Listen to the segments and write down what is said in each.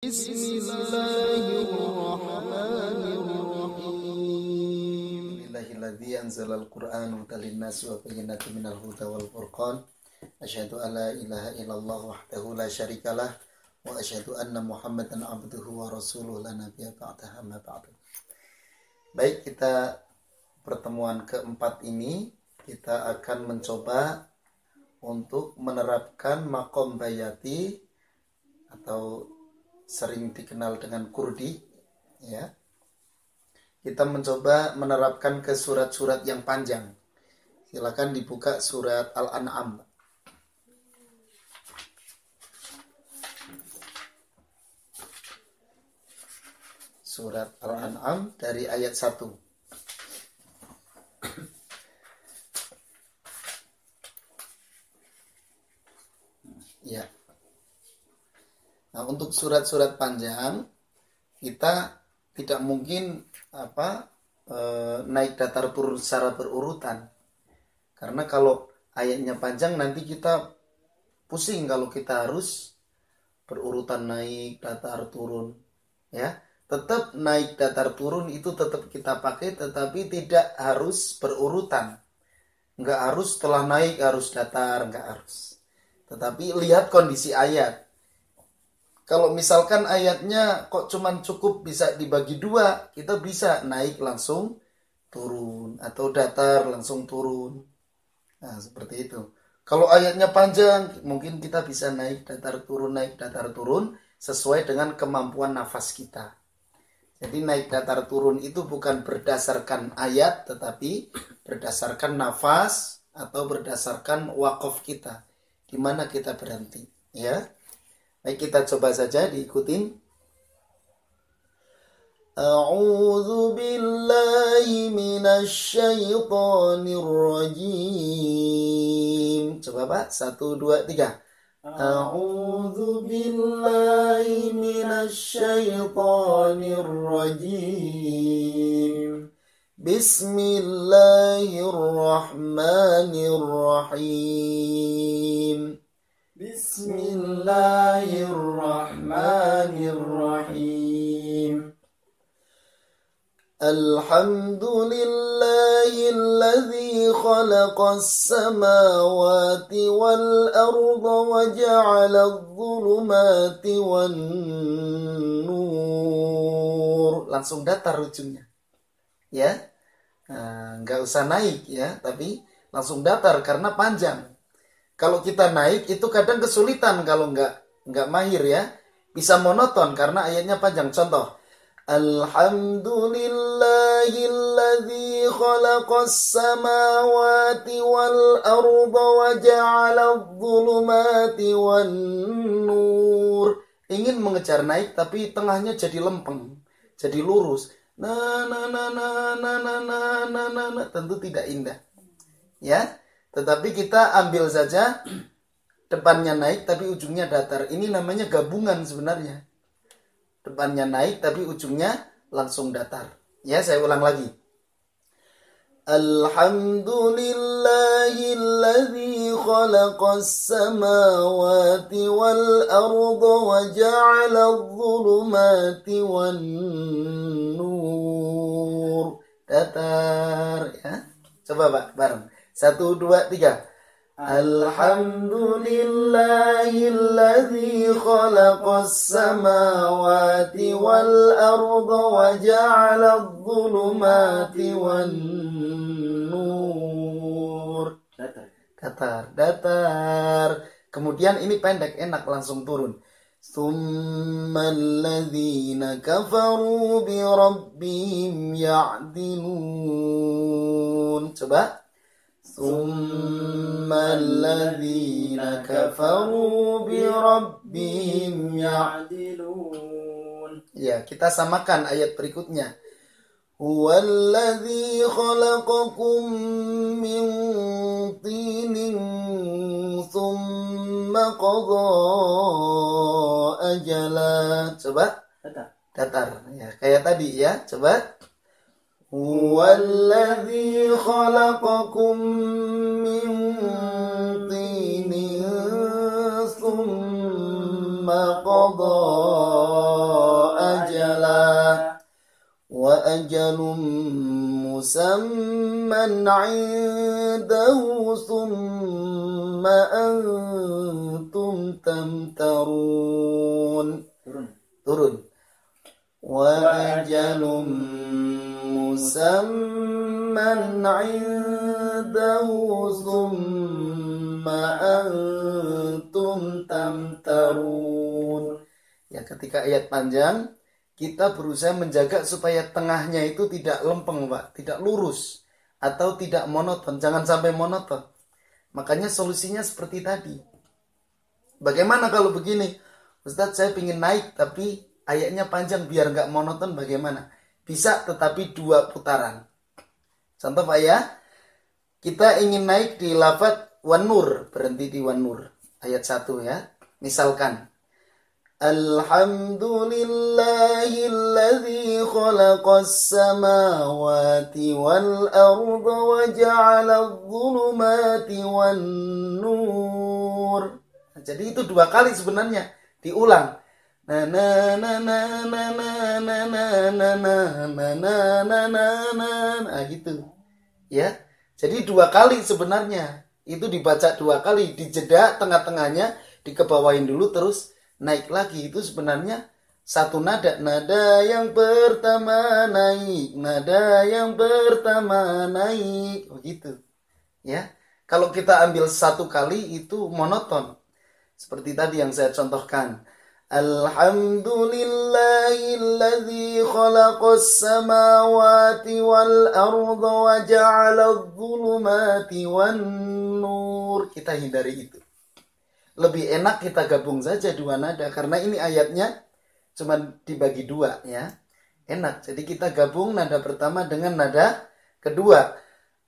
Bismillahirrahmanirrahim. Alhamdulillahilladzi anzalal Qur'ana hudan lin-nasi wa bayyinatin minal huda wal furqan. Asyhadu an la ilaha illallah wahdahu la syarikalah wa asyhadu anna Muhammadan abduhu wa rasuluhu la nabiyya ba'dahu amma ba'du. Baik, kita pertemuan keempat ini kita akan mencoba untuk menerapkan maqam bayati atau sering dikenal dengan kurdi, ya. Kita mencoba menerapkan ke surat-surat yang panjang. Silakan dibuka surat Al-An'am. Surat Al-An'am dari ayat 1. Ya. Nah, untuk surat-surat panjang kita tidak mungkin naik datar turun secara berurutan. Karena kalau ayatnya panjang nanti kita pusing kalau kita harus berurutan naik datar turun, ya. Tetap naik datar turun itu tetap kita pakai, tetapi tidak harus berurutan. Enggak harus setelah naik harus datar, enggak harus. Tetapi lihat kondisi ayat. Kalau misalkan ayatnya kok cuman cukup bisa dibagi dua, kita bisa naik langsung turun atau datar langsung turun. Nah, seperti itu. Kalau ayatnya panjang, mungkin kita bisa naik datar turun sesuai dengan kemampuan nafas kita. Jadi naik datar turun itu bukan berdasarkan ayat, tetapi berdasarkan nafas atau berdasarkan waqaf kita. Di mana kita berhenti, ya. Baik, kita coba saja diikutin. A'udzu billahi minasy syaithanir rajim. Coba Pak, 1, 2, 3. A'udzu billahi minasy syaithanir rajim. Bismillahirrahmanirrahim. Bismillahirrahmanirrahim. Alhamdulillahilladzi khalaqas samawati wal arda wa ja'ala adh-dhulumati wan nur. Langsung datar ujungnya. Ya. Enggak usah naik ya, tapi langsung datar karena panjang. Kalau kita naik itu kadang kesulitan kalau nggak mahir ya. Bisa monoton karena ayatnya panjang. Contoh. Alhamdulillahilladzi khalaqas samawati wal arda wa ja'ala adh-dhulumati wan nur. Ingin mengejar naik tapi tengahnya jadi lempeng, jadi lurus. Tentu tidak indah. Ya. Tetapi kita ambil saja depannya naik tapi ujungnya datar. Ini namanya gabungan sebenarnya. Depannya naik tapi ujungnya langsung datar. Ya, saya ulang lagi. Alhamdulillahilladzi khalaqas samawati wal arda wa ja'ala adh-dhulumati wan nur. Datar ya. Coba Pak bareng. 1, 2, 3. Alhamdulillahilladzi khalaqas samawati wal arda wa ja'ala adh-dhulumati wan nur. Datar. Kemudian ini pendek, enak langsung turun. Tsummal ladzina kafaru bi rabbihim ya'dilun. Coba. Tsummal ladzina kafaru bi rabbihim ya'dilun. Ya, kita samakan ayat berikutnya. Huwallazi khalaqakum min tinin tsumma qadha ajala. Coba. Datar. Ya, kayak tadi ya. Coba. Huwallazi khalaqakum min tinin tsumma qadha ajalum musamman 'indahu thumma antum tamtarun. Turun. Wa ajalum musamman 'indahu thumma antum tamtarun. Ya, ketika ayat panjang kita berusaha menjaga supaya tengahnya itu tidak lempeng, Pak, tidak lurus atau tidak monoton, jangan sampai monoton. Makanya solusinya seperti tadi. Bagaimana kalau begini? Ustadz, saya ingin naik tapi ayatnya panjang biar nggak monoton, bagaimana? Bisa, tetapi 2 putaran. Contoh Pak ya, kita ingin naik di lafadz wan-nur, berhenti di wan-nur. Ayat 1 ya, misalkan Alhamdulillahilladzi khalaqas samawati wal arda wa ja'alal dhulumati wan nur. Jadi itu 2 kali sebenarnya, diulang. Na na na na na na na na na na na na na na gitu. Ya. Jadi 2 kali sebenarnya. Itu dibaca 2 kali, dijeda tengah-tengahnya, dikebawain dulu terus naik lagi. Itu sebenarnya 1 nada. Nada yang pertama naik, nada yang pertama naik, begitu. Ya. Kalau kita ambil 1 kali itu monoton. Seperti tadi yang saya contohkan. Alhamdulillahilladzi khalaqas samawati wal arda wa ja'alal dhulumati wan nur. Kita hindari itu. Lebih enak kita gabung saja 2 nada karena ini ayatnya cuma dibagi 2 ya. Enak. Jadi kita gabung nada pertama dengan nada kedua.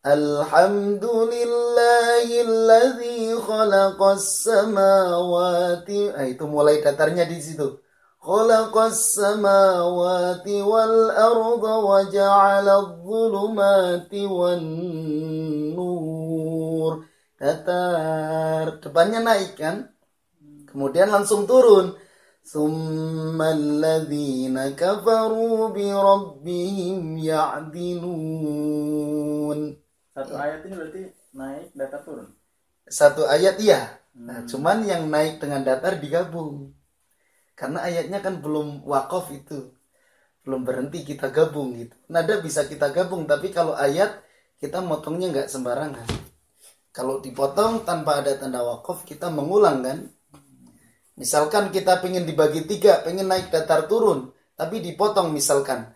Alhamdulillahilladzi khalaqas samawati. Itu mulai datarnya di situ. Khalaqas samawati wal arda wa ja'alal dhulumati wan nur. Datar, depannya naik kan? Kemudian langsung turun. Tsummal ladzina kafaru bi rabbihim ya'dilun. 1 ayat ini berarti naik, datar, turun. 1 ayat iya. Nah, cuman yang naik dengan datar digabung. Karena ayatnya kan belum waqaf itu. Belum berhenti, kita gabung gitu. Nada bisa kita gabung, tapi kalau ayat kita motongnya nggak sembarangan. Kalau dipotong tanpa ada tanda waqaf, kita mengulang kan. Misalkan kita pengen dibagi 3, pengen naik datar turun, tapi dipotong misalkan.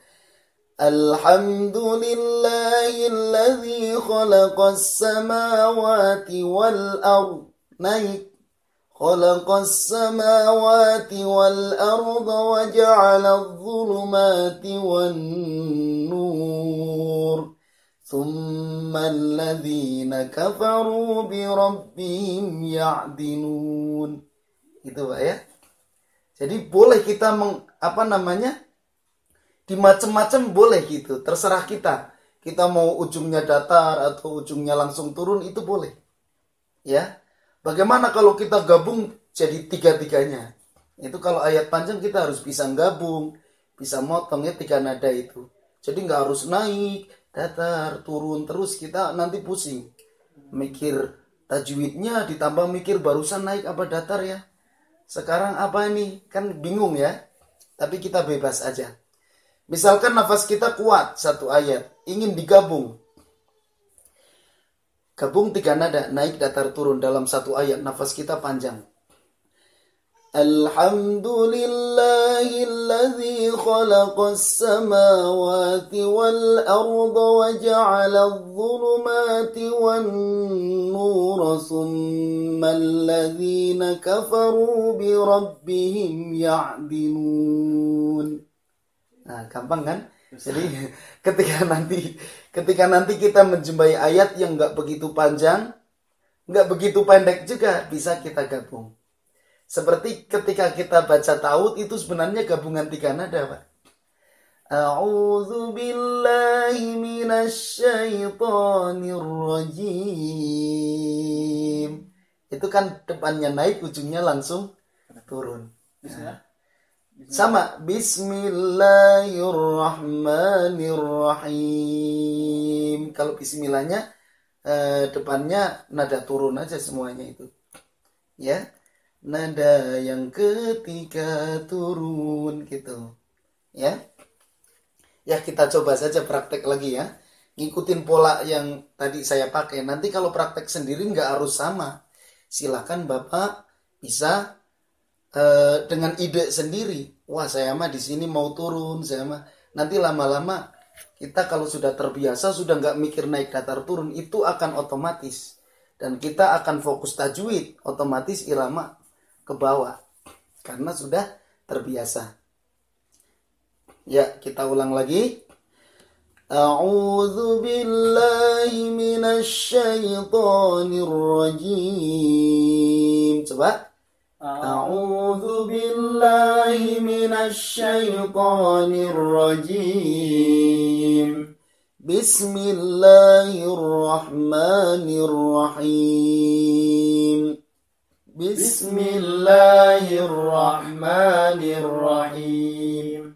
Alhamdulillahilladzi khalaqas samawati wal ard. Naik. Khalaqas samawati wal arda wa ja'alal dhulumati wan nur. Tsummal ladzina kafaru bi rabbihim ya'dilun. Gitu Pak ya. Jadi boleh kita dimacem-macem boleh gitu, terserah kita. Kita mau ujungnya datar atau ujungnya langsung turun, itu boleh. Ya. Bagaimana kalau kita gabung jadi 3-3-nya? Itu kalau ayat panjang kita harus bisa gabung, bisa motong ya 3 nada itu. Jadi nggak harus naik, datar, turun terus, kita nanti pusing. Mikir tajwidnya ditambah mikir barusan naik apa datar ya. Sekarang apa ini? Kan bingung ya. Tapi kita bebas aja. Misalkan nafas kita kuat 1 ayat, ingin digabung. Gabung 3 nada, naik datar turun dalam 1 ayat, nafas kita panjang. Alhamdulillahilladzi khalaqas samawati wal arda wa ja'alal dhulumati wan nur. Tsummal ladzina kafaru bi rabbihim ya'dilun. Nah, gampang kan? Jadi ketika nanti kita menjumpai ayat yang nggak begitu panjang, nggak begitu pendek juga, bisa kita gabung. Seperti ketika kita baca ta'awudz itu sebenarnya gabungan 3 nada, Pak. A'udzu billahi minasyaitonir rajim. Itu kan depannya naik, ujungnya langsung turun. Nah, Sama, Bismillahirrahmanirrahim. Kalau bismillahnya depannya nada turun aja semuanya itu. Ya. Nada yang ketiga turun gitu. Ya. Ya, kita coba saja praktek lagi ya. Ngikutin pola yang tadi saya pakai. Nanti kalau praktek sendiri nggak harus sama. Silakan Bapak bisa dengan ide sendiri. Wah, saya mah di sini mau turun, saya mah. Nanti lama-lama kita kalau sudah terbiasa, sudah nggak mikir naik datar turun, itu akan otomatis. Dan kita akan fokus tajwid, otomatis irama ke bawah. Karena sudah terbiasa. Ya, kita ulang lagi. A'udzu billahi minasy syaithanir rajim. Coba. A'udzu billahi minasy syaithanir rajim. Bismillahirrahmanirrahim. Bismillahirrahmanirrahim.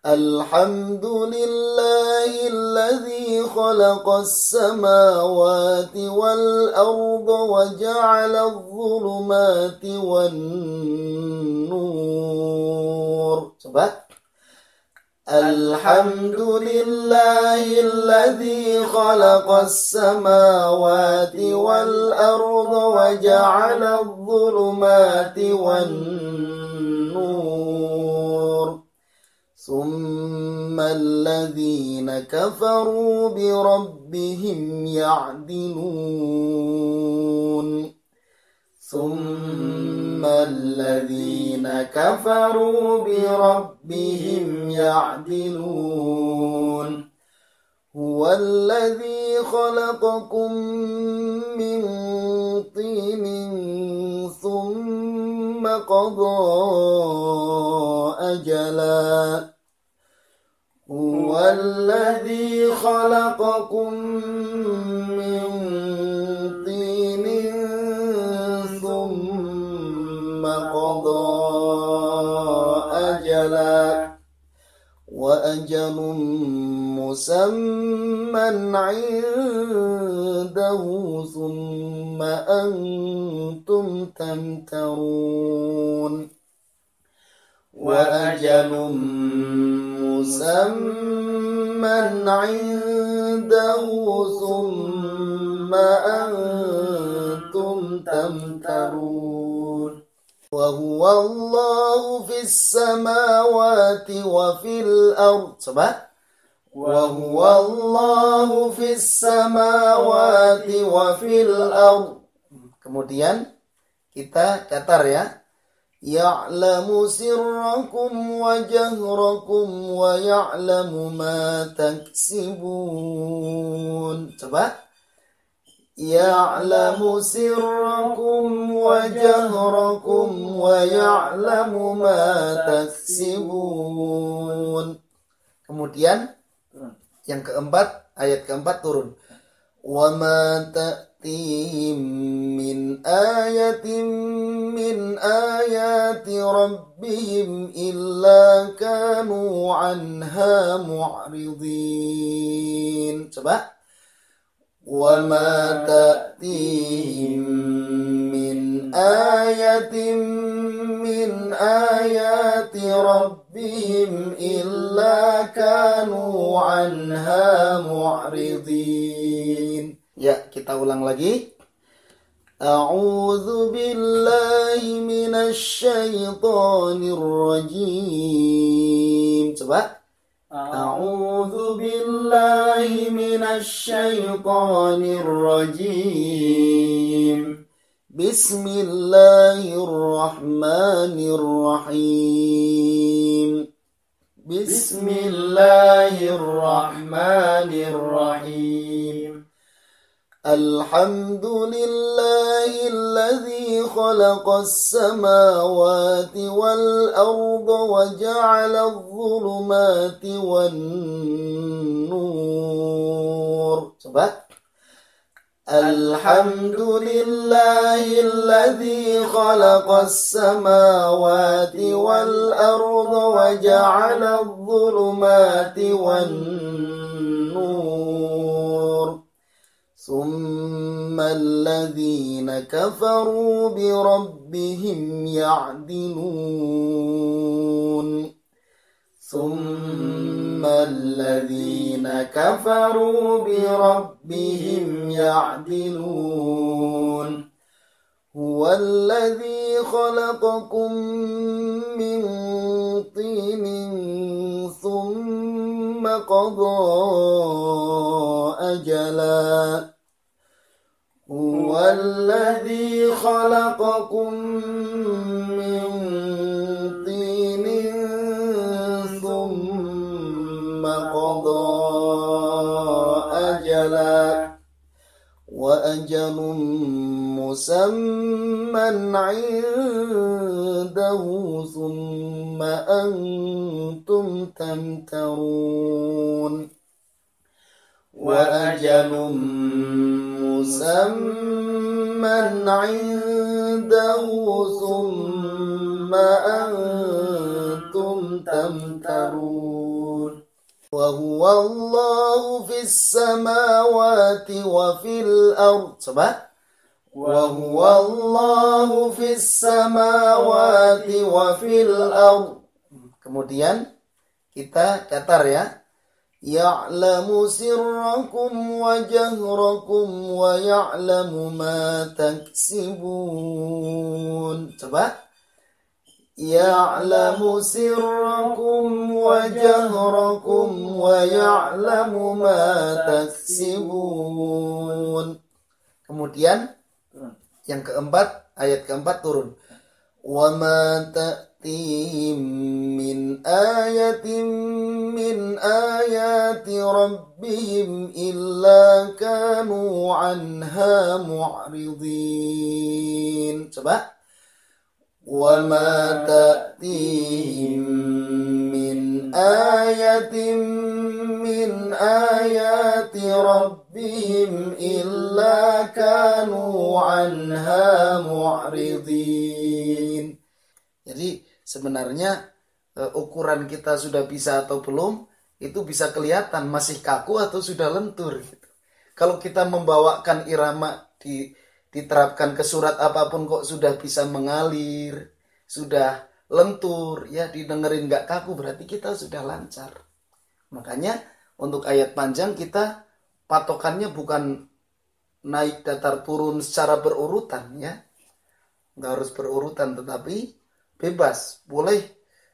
Alhamdulillahilladzi khalaqas samawati wal arda wa ja'ala adh-dhulumati wan nur. Coba. Alhamdulillahilladzi khalaqas samawati wal arda wa ja'ala adh-dhulumati wan nur. ثم الذين كفروا بربهم يعدلون. ثم الذين كفروا بربهم يعدلون. هو الذي خلقكم من طين ثم قضى أجلا. هو الذي خلقكم من طين ثم قضى أجلا وأجل مسمى عنده ثم أنتم تمترون. وأجل مسمى عنده ثم أنتم تمترون. وهو الله في السماوات وفي الأرض. Coba. وهو الله في السماوات وفي الأرض. Kemudian kita datar ya. Ya'lamu sirrakum wa jahrakum wa ya'lamu ma taksibun. Coba. Ya'lamu sirrakum wa jahrakum wa ya'lamu ma taksibun. Kemudian yang keempat, ayat keempat turun. Wa ma ta'tihim min ayatin min ayati rabbihim illa kanu anha mu'ridin. Coba. Wa ma ta'tihim min ayatin min ayati rabbihim illa kanu anha mu'ridin. Ya, kita ulang lagi. A'udzu billahi minasy syaithanir rajim. Coba. A'udzu billahi minasy syaithanir rajim. Bismillahirrahmanirrahim. Bismillahirrahmanirrahim. Alhamdulillahilladzi khalaqas samawati wal arda wa ja'ala adh-dhulumati wan nur. Coba. Alhamdulillahilladzi khalaqas samawati wal arda wa ja'ala adh-dhulumati wan nur. Thumma alladhina kafaru bi rabbihim ya'dilun. ثم الذين كفروا بربهم يعدلون هو الذي خلقكم من طين ثم قضى أجلا هو الذي خلقكم من طين قضى أجلا وأجل مسمى عنده ثم أنتم تمترون وأجل مسمى عنده ثم أنتم تمترون وهو الله في السماوات وفي الأرض. Coba. وهو الله في السماوات وفي الأرض. Kemudian kita datar ya. Ya'lamu sirrakum wa jahrakum wa ya'lamu ma taksibun. Coba. يعلم سركم وجهركم ويعلم ما تكسبون. Kemudian yang keempat, ayat keempat turun. وَمَا تَأْتِيهِمْ مِنْ آيَةٍ مِنْ آيَاتِ رَبِّهِمْ إِلَّا كَانُوا عَنْهَا مُعْرِضِينَ. Coba. وَمَا تَأْتِيهِمْ مِنْ آيَةٍ مِنْ آيَاتِ رَبِّهِمْ إِلَّا كَانُوا عَنْهَا مُعْرِضِينَ. Jadi sebenarnya ukuran kita sudah bisa atau belum itu bisa kelihatan masih kaku atau sudah lentur gitu. Kalau kita membawakan irama diterapkan ke surat apapun kok sudah bisa mengalir, sudah lentur, ya didengerin gak kaku, berarti kita sudah lancar. Makanya untuk ayat panjang kita patokannya bukan naik datar turun secara berurutan ya. Gak harus berurutan tetapi bebas, boleh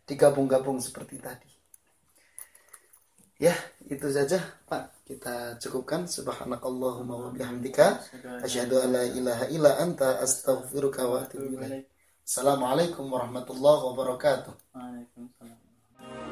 digabung-gabung seperti tadi. Ya, itu saja Pak. Kita cukupkan. Subhanakallahumma wa bihamdika asyhadu an la ilaha illa anta astaghfiruka wa atubu ilaik. Assalamualaikum warahmatullahi wabarakatuh. Waalaikumsalam.